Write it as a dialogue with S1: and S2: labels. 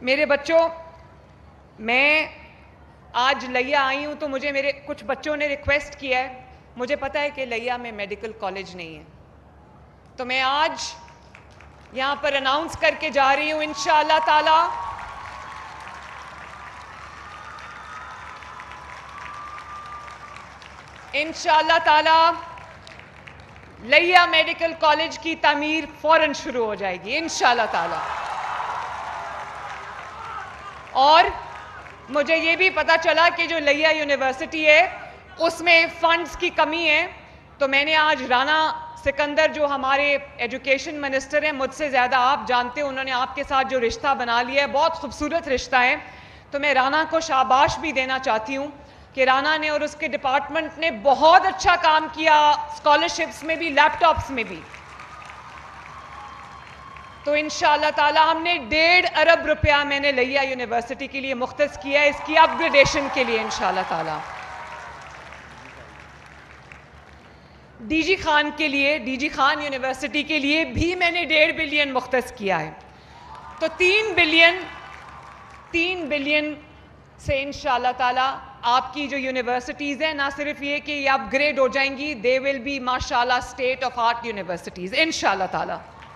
S1: मेरे बच्चों, मैं आज लिया आई हूं तो मुझे मेरे कुछ बच्चों ने रिक्वेस्ट किया है। मुझे पता है कि लिया में मेडिकल कॉलेज नहीं है, तो मैं आज यहां पर अनाउंस करके जा रही हूं इंशाअल्लाह ताला लिया मेडिकल कॉलेज की तामीर फौरन शुरू हो जाएगी इंशाअल्लाह ताला। और मुझे ये भी पता चला कि जो लिया यूनिवर्सिटी है उसमें फंड्स की कमी है, तो मैंने आज राना सिकंदर जो हमारे एजुकेशन मिनिस्टर हैं, मुझसे ज़्यादा आप जानते हैं, उन्होंने आपके साथ जो रिश्ता बना लिया है बहुत खूबसूरत रिश्ता है, तो मैं राना को शाबाश भी देना चाहती हूँ कि राना ने और उसके डिपार्टमेंट ने बहुत अच्छा काम किया, स्कॉलरशिप्स में भी, लैपटॉप्स में भी। तो इंशाअल्लाह ताला हमने 1.5 अरब रुपया मैंने लिया यूनिवर्सिटी के लिए मुख्तस किया है, इसकी अपग्रेडेशन के लिए इंशाअल्लाह ताला। डीजी खान के लिए, डीजी खान यूनिवर्सिटी के लिए भी मैंने 1.5 बिलियन मुख्तस किया है। तो 3 बिलियन से इंशाअल्लाह ताला आपकी जो यूनिवर्सिटीज़ हैं, ना सिर्फ ये कि ये अपग्रेड हो जाएंगी, दे विल बी माशाअल्लाह स्टेट ऑफ आर्ट यूनिवर्सिटीज़ इंशाअल्लाह ताला।